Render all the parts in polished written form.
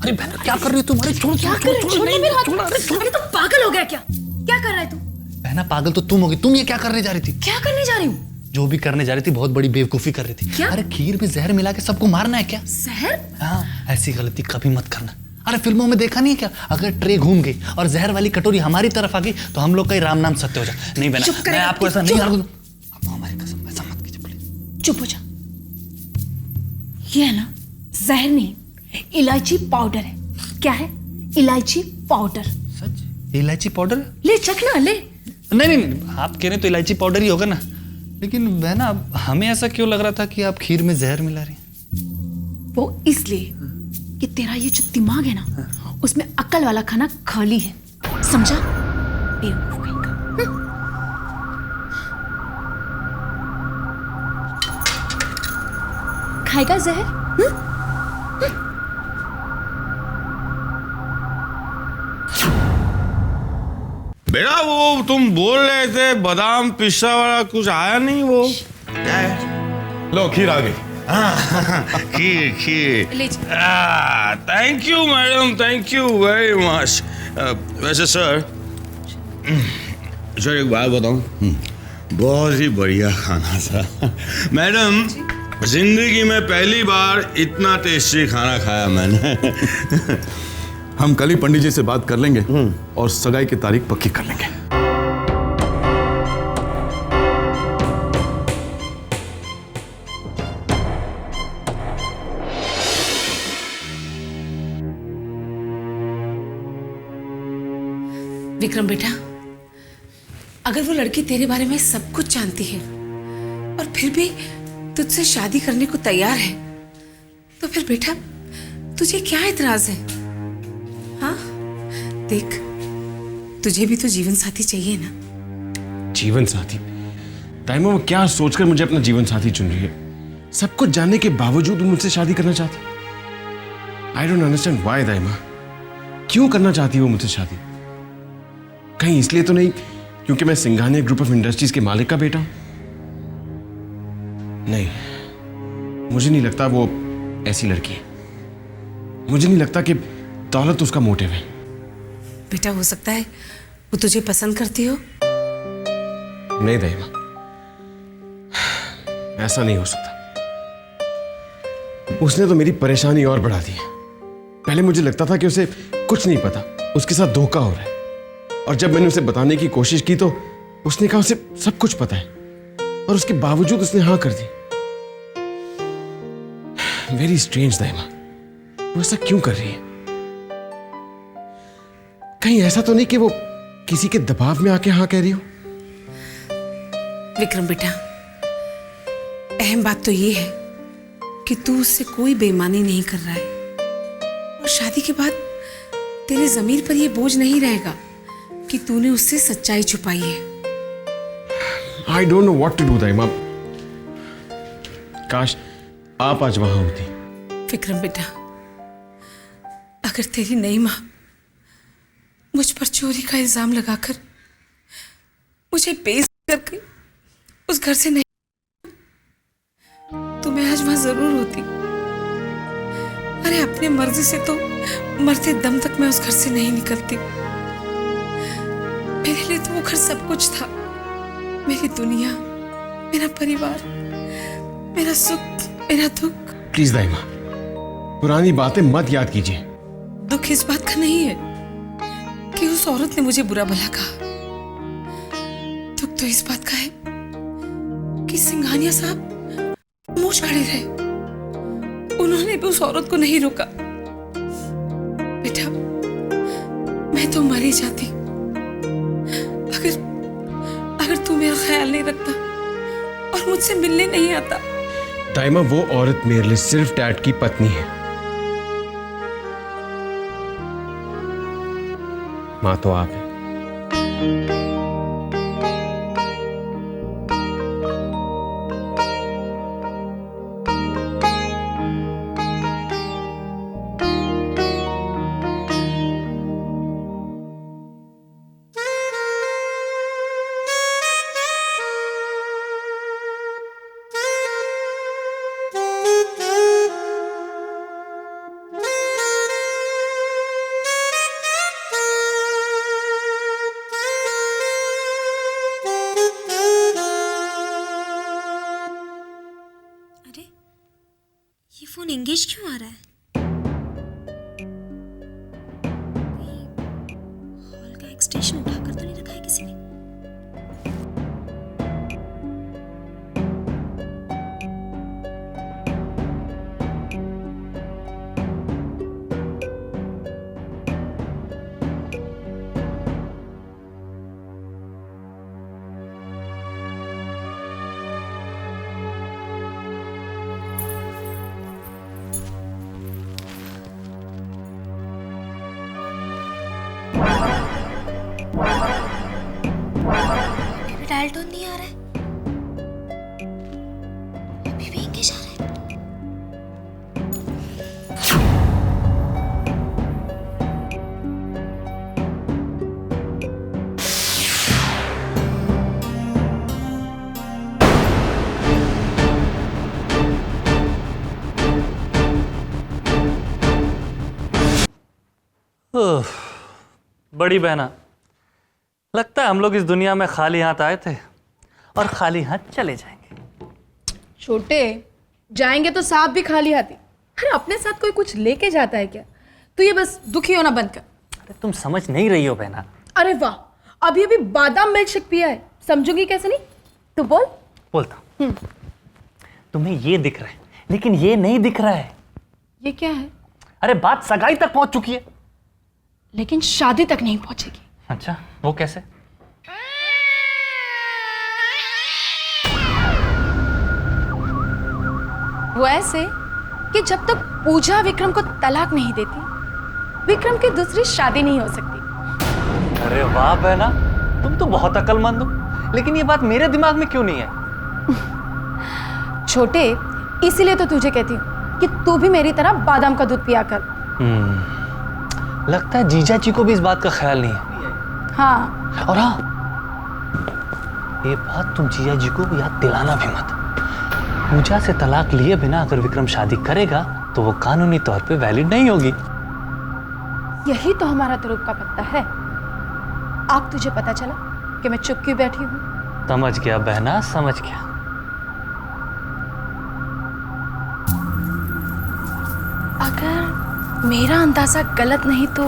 अरे बहना क्या कर रही हो तुम? अरे छोड़, क्या कर रहे हो? छोड़ मेरे हाथ। अरे तुम पागल हो गया क्या? क्या कर रहा है तू? बहना पागल तो तुम होगी। तुम ये क्या करने जा रही थी? क्या करने जा रही हूँ? जो भी करने जा रही थी बहुत बड़ी बेवकूफी कर रही थी। क्या? अरे खीर में जहर मिला के सबको मारना है क्या? जहर? हाँ, ऐसी गलती कभी मत करना। अरे फिल्मों में देखा नहीं है क्या, अगर ट्रे घूम गई और जहर वाली कटोरी हमारी तरफ आ गई तो हम लोग का ही राम नाम सत्य हो जाए। नहीं बहना, मैं आपको ऐसा नहीं करूंगा। आपको हमारी कसम, ऐसा मत कीजिए प्लीज। चुप हो जा। ये है ना, जहर नहीं, इलायची पाउडर है। क्या है? इलायची पाउडर। सच? इलायची पाउडर? ले चखना, ले। नहीं नहीं, आप कह रहे तो इलायची पाउडर ही होगा ना। लेकिन बहना हमें ऐसा क्यों लग रहा था कि आप खीर में जहर मिला रही हैं? वो इसलिए कि तेरा ये जो दिमाग है ना, उसमें अक्ल वाला खाना खाली है, समझा? बेवकूफ कहीं का। खाएगा जहर? बेटा वो तुम बोल रहे थे बादाम पिस्ता वाला कुछ आया नहीं, वो क्या है? लो खीर आ गई। खीर खीर। ले thank you madam, thank you very much. वैसे सर एक बात बताऊं, बहुत ही बढ़िया खाना था मैडम। जिंदगी में पहली बार इतना टेस्टी खाना खाया मैंने। हम कल ही पंडित जी से बात कर लेंगे और सगाई की तारीख पक्की कर लेंगे। विक्रम बेटा, अगर वो लड़की तेरे बारे में सब कुछ जानती है और फिर भी तुझसे शादी करने को तैयार है, तो फिर बेटा तुझे क्या एतराज है? हाँ देख, तुझे भी तो जीवन साथी चाहिए ना। जीवन साथी? दाइमा वो क्या सोचकर मुझे अपना जीवन साथी चुन रही है? सब कुछ जानने के बावजूद वो मुझसे शादी करना चाहती। आई डोंट अंडरस्टैंड व्हाई दाइमा। क्यों करना चाहती है वो मुझसे शादी? कहीं इसलिए तो नहीं क्योंकि मैं सिंघानिया ग्रुप ऑफ इंडस्ट्रीज के मालिक का बेटा हूं? नहीं, मुझे नहीं लगता वो ऐसी लड़की है। मुझे नहीं लगता कि दौलत उसका मोटिव है। बेटा हो सकता है वो तुझे पसंद करती हो। नहीं दाइमा, ऐसा नहीं हो सकता। उसने तो मेरी परेशानी और बढ़ा दी है। पहले मुझे लगता था कि उसे कुछ नहीं पता, उसके साथ धोखा हो रहा है, और जब मैंने उसे बताने की कोशिश की तो उसने कहा उसे सब कुछ पता है, और उसके बावजूद उसने हाँ कर दी। वेरी स्ट्रेंज दाइमा, वो ऐसा क्यों कर रही है? कहीं ऐसा तो नहीं कि वो किसी के दबाव में आके हाँ कह रही हो? विक्रम बेटा, अहम बात तो ये है कि तू उससे कोई बेईमानी नहीं कर रहा है, और शादी के बाद तेरे जमीर पर यह बोझ नहीं रहेगा कि तूने उससे सच्चाई छुपाई है। I don't know what to do दाइमा। काश आप आज वहां होती। विक्रम बेटा, अगर तेरी नई मां मुझ पर चोरी का इल्जाम लगाकर मुझे बेइज्जत करके उस घर से नहीं, तो मैं आज वहां जरूर होती। अरे अपने मर्जी से तो मरते दम तक मैं उस घर से नहीं निकलती। मेरे लिए तो वो घर सब कुछ था, मेरी दुनिया, मेरा परिवार, मेरा सुख, मेरा दुख। प्लीज दाइमा, पुरानी बातें मत याद कीजिए। दुख इस बात का नहीं है कि उस औरत ने मुझे बुरा भला कहा। दुख तो इस बात का है कि सिंघानिया साहब खामोश खड़े रहे, उन्होंने भी उस औरत को नहीं रोका। बेटा, मैं तो मर ही जाती अगर तू मेरा ख्याल नहीं रखता और मुझसे मिलने नहीं आता। दाइमा, वो औरत मेरे लिए सिर्फ डैड की पत्नी है, मां तो आप है। ये फोन एंगेज क्यों आ रहा है? हॉल का एक्सटेंशन उठाकर तो नहीं रखा है किसी ने? डायल टोन नहीं आ रहा है। अभी भी एंगेज आ रहा है। ओह, बड़ी बहना, लगता है हम लोग इस दुनिया में खाली हाथ आए थे और खाली हाथ चले जाएंगे। छोटे, जाएंगे तो सांप भी खाली हाथी। अरे अपने साथ कोई कुछ लेके जाता है क्या? तू ये बस दुखी होना बंद कर। अरे तुम समझ नहीं रही हो बहना। अरे वाह, अभी अभी बादाम मिल्क शेक पिया है, समझूंगी कैसे नहीं? तू बोल। बोलता हूं। तुम्हें ये दिख रहा है लेकिन ये नहीं दिख रहा है। ये क्या है? अरे बात सगाई तक पहुंच चुकी है। लेकिन शादी तक नहीं पहुंचेगी। अच्छा, वो कैसे? वो ऐसे कि जब तक पूजा विक्रम को तलाक नहीं देती, विक्रम की दूसरी शादी नहीं हो सकती। अरे वाह बहना, तुम तो बहुत अक्लमंद हो। लेकिन ये बात मेरे दिमाग में क्यों नहीं है? छोटे, इसीलिए तो तुझे कहती हूँ कि तू भी मेरी तरह बादाम का दूध पिया कर। लगता है जीजा जी को भी इस बात का ख्याल नहीं है। हाँ, और हाँ, ये बात तुम जीजा जी को याद दिलाना भी मत। पूजा से तलाक लिए बिना अगर विक्रम शादी करेगा तो वो कानूनी तौर पे वैलिड नहीं होगी। यही तो हमारा तुरुप का पत्ता है। अब तुझे पता चला कि मैं चुप क्यों बैठी हूँ। समझ गया बहना, समझ गया। अगर मेरा अंदाजा गलत नहीं तो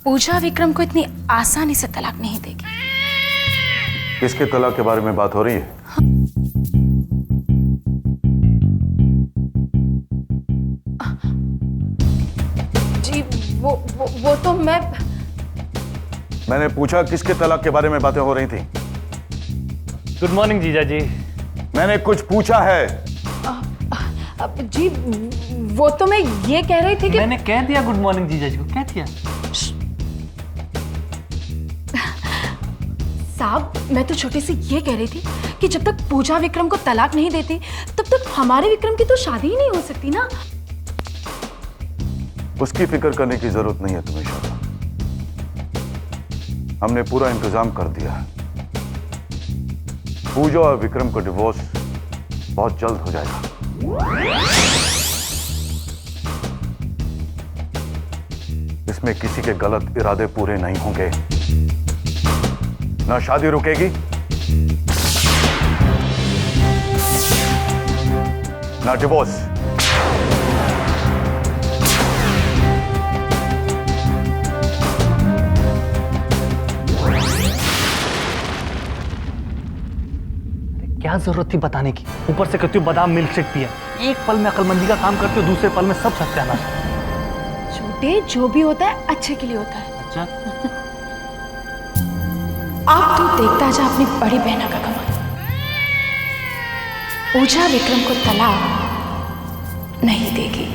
पूजा विक्रम को इतनी आसानी से तलाक नहीं देगी। किसके तलाक के बारे में बात हो रही है? जी वो तो मैंने पूछा किसके तलाक के बारे में बातें हो रही थी? गुड मॉर्निंग जीजा जी। मैंने कुछ पूछा है। जी वो तो मैं ये कह रही थी कि मैंने कह दिया गुड मॉर्निंग जीजा जी को, कह दिया। साहब, मैं तो छोटे से ये कह रही थी कि जब तक पूजा विक्रम को तलाक नहीं देती तब तक हमारे विक्रम की तो शादी ही नहीं हो सकती ना। उसकी फिक्र करने की जरूरत नहीं है तुम्हें शादी। हमने पूरा इंतजाम कर दिया है। पूजा और विक्रम का डिवोर्स बहुत जल्द हो जाएगा। इसमें किसी के गलत इरादे पूरे नहीं होंगे। ना शादी रुकेगी ना डिवोर्स। क्या जरूरत थी बताने की? ऊपर से कहती हो बादाम मिल्क शेक पिया। एक पल में अकलमंदी का काम करते हो, दूसरे पल में सब सत्यानाश। छोटे, जो भी होता है अच्छे के लिए होता है। अच्छा, आप तो देखता जा अपनी बड़ी बहना का कमाल। पूजा विक्रम को तलाक नहीं देगी।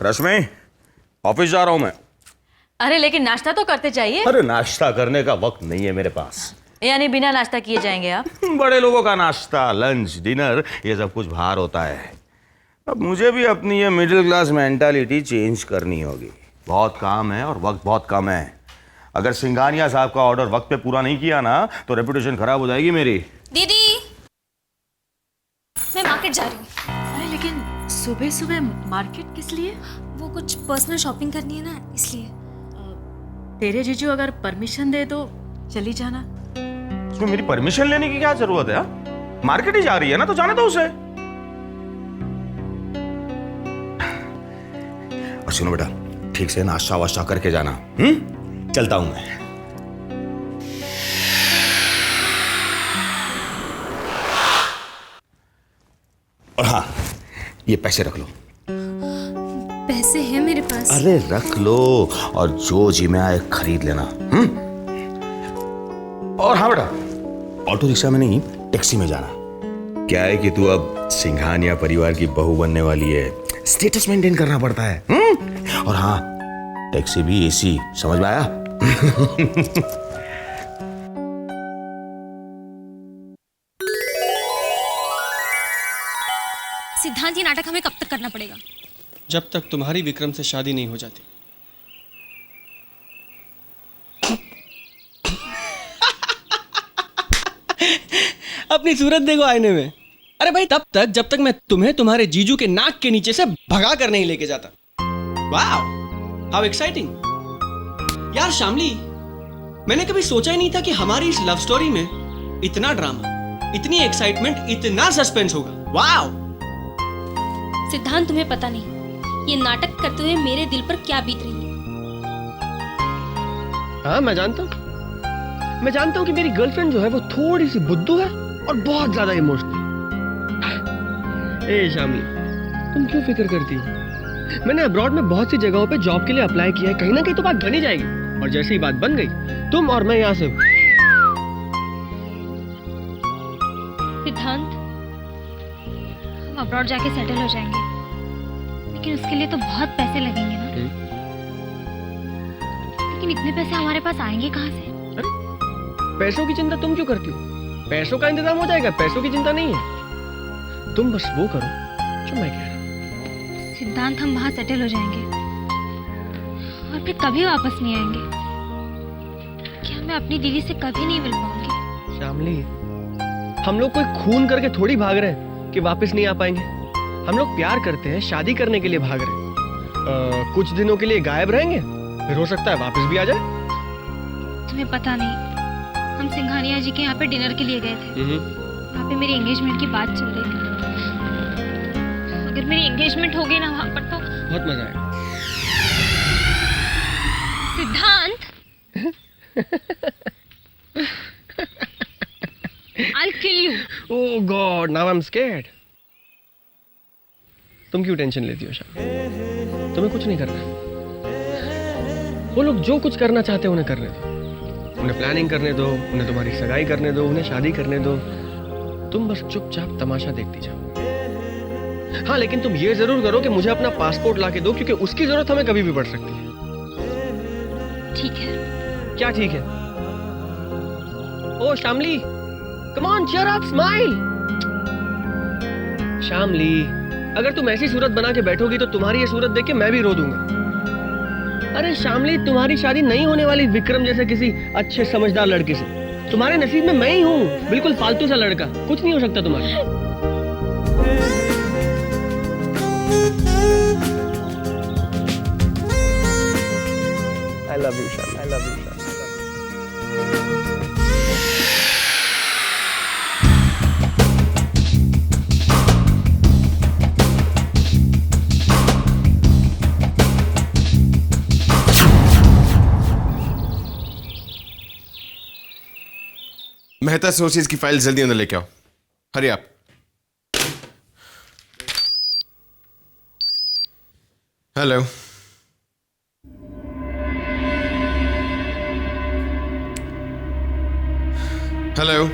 रश्मि, ऑफिस जा रहा हूं मैं। अरे लेकिन नाश्ता तो करते जाइए। अरे नाश्ता करने का वक्त नहीं है मेरे पास। यानी बिना नाश्ता किए जाएंगे आप? बड़े लोगों का नाश्ता, लंच, डिनर, ये सब कुछ बाहर होता है। अब मुझे भी अपनी ये मिडिल क्लास मेंटालिटी चेंज करनी होगी। बहुत काम है और वक्त बहुत कम है। अगर सिंघानिया साहब का ऑर्डर वक्त पे पूरा नहीं किया ना तो रेपुटेशन खराब हो जाएगी मेरी। दीदी, मैं मार्केट जा रही हूँ। अरे लेकिन सुबह सुबह मार्केट किस लिए? वो कुछ पर्सनल शॉपिंग करनी है ना, इसलिए। तेरे जीजू अगर परमिशन दे तो चली जाना। इसमें मेरी परमिशन लेने की क्या जरूरत है? मार्केट ही जा रही है ना, तो जाने दो उसे। और सुनो बेटा, ठीक से नाश्ता वाश्ता करके जाना। चलता हूं मैं। और हाँ, ये पैसे रख लो। पैसे हैं मेरे पास। अरे रख लो, और जो जी में आए खरीद लेना। और हाँ बेटा, ऑटो रिक्शा में नहीं, टैक्सी में जाना। क्या है कि तू अब सिंघानिया परिवार की बहू बनने वाली है, स्टेटस मेंटेन करना पड़ता है। और हाँ, टैक्सी भी एसी, समझ में आया? सिद्धांत, ये नाटक हमें कब तक करना पड़ेगा? जब तक तुम्हारी विक्रम से शादी नहीं हो जाती। अपनी सूरत देखो आईने में। अरे भाई, तब तक जब तक मैं तुम्हें तुम्हारे जीजू के नाक के नीचे से भगा कर नहीं लेके जाता। वाह, हाउ एक्साइटिंग। यार शामली, मैंने कभी सोचा ही नहीं था कि हमारी इस लव स्टोरी में इतना ड्रामा, इतनी एक्साइटमेंट, इतना सस्पेंस होगा। वाह सिद्धांत, तुम्हें पता नहीं ये नाटक करते हुए मेरे दिल पर क्या बीत रही है। हाँ, मैं जानता हूँ। मैं जानता हूँ कि मेरी गर्लफ्रेंड जो है वो थोड़ी सी बुद्धू है और बहुत ज्यादा इमोशनल। ए शामली, तुम क्यों फिक्र करती हो? मैंने अब्रॉड में बहुत सी जगहों पे जॉब के लिए अप्लाई किया है। कहीं ना कहीं तो बात बनी जाएगी, और जैसे ही बात बन गई, तुम और मैं यहाँ से। सिद्धांत, हम अब्रॉड जाके सेटल हो जाएंगे, लेकिन उसके लिए तो बहुत पैसे लगेंगे ना। लेकिन इतने पैसे हमारे पास आएंगे कहाँ से? पैसों की चिंता तुम क्यों करती हो? पैसों का इंतजाम हो जाएगा, पैसों की चिंता नहीं है। तुम बस वो करो जो मैं कह रहा हूँ। सिद्धांत, हम वहाँ सेटल हो जाएंगे और फिर कभी वापस नहीं आएंगे। क्या मैं अपनी दीदी से कभी नहीं मिल पाऊंगी? शामली, हम लोग कोई खून करके थोड़ी भाग रहे हैं कि वापस नहीं आ पाएंगे। हम लोग प्यार करते हैं, शादी करने के लिए भाग रहे हैं। कुछ दिनों के लिए गायब रहेंगे, फिर हो सकता है वापस भी आ जाए। तुम्हें पता नहीं, हम सिंघानिया जी के यहाँ पे डिनर के लिए गए थे। वहाँ पे मेरी एंगेजमेंट की बात चल रही थी। अगर मेरी एंगेजमेंट हो गई ना वहाँ पर, तो बहुत मजा आएगा। सिद्धांत, I'll kill you. Oh God, now I'm scared. तुम क्यों टेंशन लेती हो शाम? तुम्हें कुछ नहीं करना। वो लोग जो कुछ करना चाहते हैं उन्हें करने दो। उन्हें प्लानिंग करने दो, उन्हें तुम्हारी सगाई करने दो, उन्हें शादी करने दो। तुम बस चुपचाप तमाशा देखती जाओ। हाँ, लेकिन तुम ये जरूर करो कि मुझे अपना पासपोर्ट ला के दो, क्योंकि उसकी जरूरत हमें कभी भी पड़ सकती है। ठीक है। क्या ठीक है? ओ Shamli, come on, cheer up, smile. Shamli, अगर तुम ऐसी सूरत बना के बैठोगी तो तुम्हारी ये सूरत देख के मैं भी रो दूंगा। अरे शामली, तुम्हारी शादी नहीं होने वाली विक्रम जैसे किसी अच्छे समझदार लड़के से। तुम्हारे नसीब में मैं ही हूँ, बिल्कुल फालतू सा लड़का। कुछ नहीं हो सकता तुम्हारे। I love you, Sham. I love you, Sham. Mehta से उस चीज की फाइल जल्दी अंदर लेके आओ। हरी आप। Hello, hello.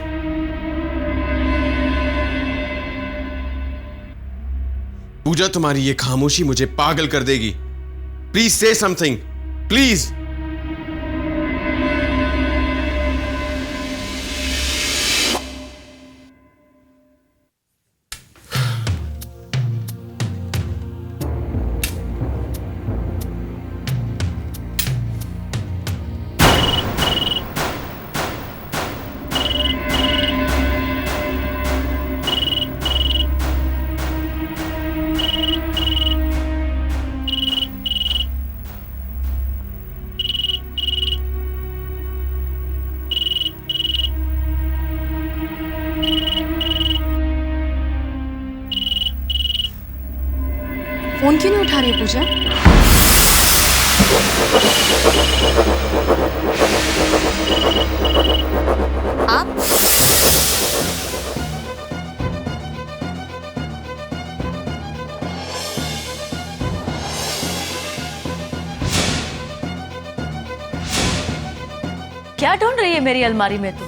पूजा, तुम्हारी ये खामोशी मुझे पागल कर देगी। प्लीज से समथिंग, प्लीज। फोन क्यों नहीं उठा रही पूजा? आप क्या ढूंढ रही है मेरी अलमारी में तू?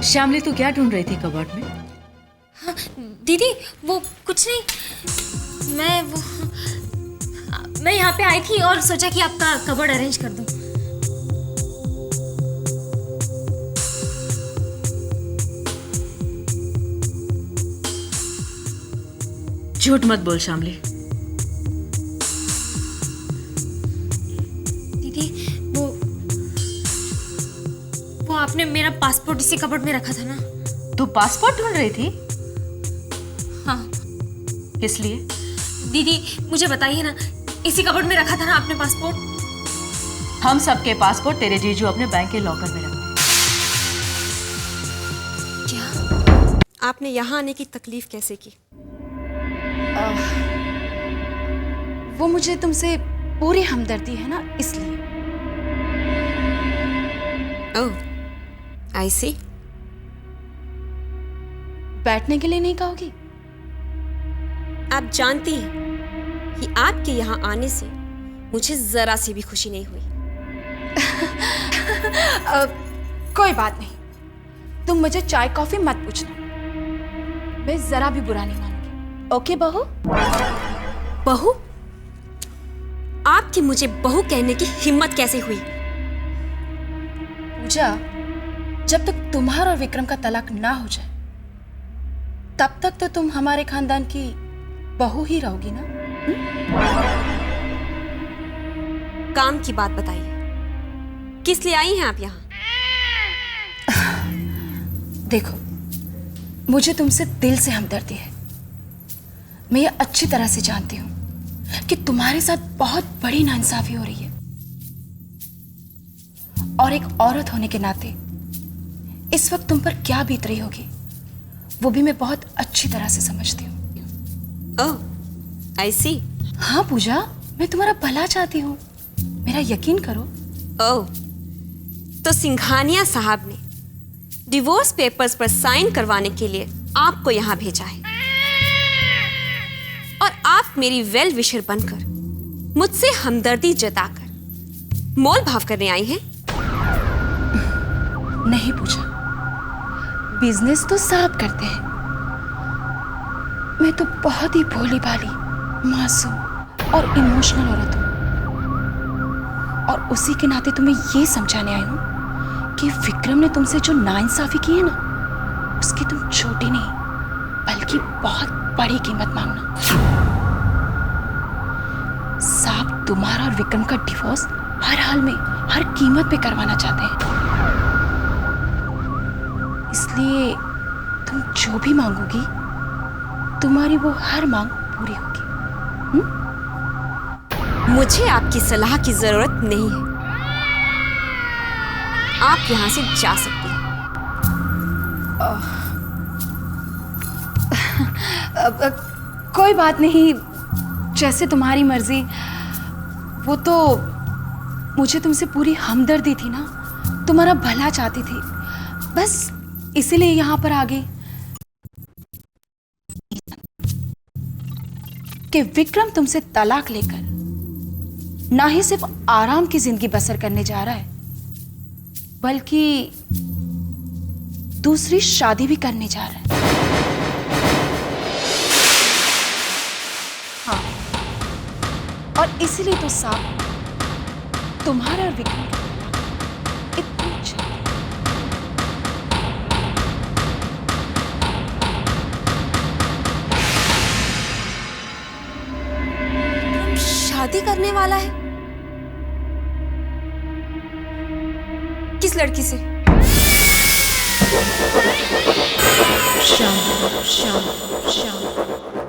श्यामली, तू क्या ढूंढ रही थी कबर्ड में? हाँ, दीदी वो कुछ नहीं, मैं यहाँ पे आई थी और सोचा कि आपका कबर्ड अरेंज कर दूं। झूठ मत बोल श्यामली। दीदी वो आपने मेरा पासपोर्ट इसी कबर्ड में रखा था ना? तू पासपोर्ट ढूंढ रही थी? हाँ किस लिए? दीदी मुझे बताइए ना, इसी कबर्ड में रखा था ना आपने पासपोर्ट? हम सबके पासपोर्ट तेरे जीजू अपने बैंक के लॉकर में रखते हैं। क्या आपने यहाँ आने की तकलीफ कैसे की? वो मुझे तुमसे पूरी हमदर्दी है ना, इसलिए। ओह आई सी। बैठने के लिए नहीं कहोगी? आप जानती हैं कि आपके यहाँ आने से मुझे जरा सी भी खुशी नहीं हुई। कोई बात नहीं, तुम मुझे चाय कॉफी मत पूछना, मैं जरा भी बुरा नहीं मानूंगी। ओके बहू? बहू? आपकी मुझे बहू कहने की हिम्मत कैसे हुई? पूजा, जब तक तुम्हारा और विक्रम का तलाक ना हो जाए तब तक तो तुम हमारे खानदान की बहू ही रहोगी ना? काम की बात बताइए, किस लिए आई हैं आप यहाँ? देखो, मुझे तुमसे दिल से हमदर्दी है। मैं ये अच्छी तरह से जानती हूँ कि तुम्हारे साथ बहुत बड़ी नाइंसाफी हो रही है, और एक औरत होने के नाते इस वक्त तुम पर क्या बीत रही होगी वो भी मैं बहुत अच्छी तरह से समझती हूँ। ओह आई सी। हाँ पूजा, मैं तुम्हारा भला चाहती हूँ, मेरा यकीन करो। ओह, तो सिंघानिया साहब ने डिवोर्स पेपर्स पर साइन करवाने के लिए आपको यहाँ भेजा है, और आप मेरी वेल विशर बनकर मुझसे हमदर्दी जताकर मोल भाव करने आई हैं? नहीं पूजा, बिजनेस तो साहब करते हैं, मैं तो बहुत ही भोली भाली, मासूम और इमोशनल औरत हूँ, और उसी के नाते तुम्हें ये समझाने आई हूँ कि विक्रम ने तुमसे जो नाइंसाफी की है ना, उसकी तुम छोटी नहीं बल्कि बहुत बड़ी कीमत मांगना। साहब तुम्हारा और विक्रम का डिवोर्स हर हाल में, हर कीमत पे करवाना चाहते हैं, इसलिए तुम जो भी मांगोगी तुम्हारी वो हर मांग पूरी होगी। मुझे आपकी सलाह की जरूरत नहीं है, आप यहां से जा सकती हैं। कोई बात नहीं, जैसे तुम्हारी मर्जी। वो तो मुझे तुमसे पूरी हमदर्दी थी ना, तुम्हारा भला चाहती थी, बस इसीलिए यहाँ पर आ गई कि विक्रम तुमसे तलाक लेकर ना ही सिर्फ आराम की जिंदगी बसर करने जा रहा है, बल्कि दूसरी शादी भी करने जा रहा है। हाँ, और इसीलिए तो साहब तुम्हारा और विक्रम इतनी शादी करने वाला है? किस लड़की से? श्याम, श्याम, श्याम।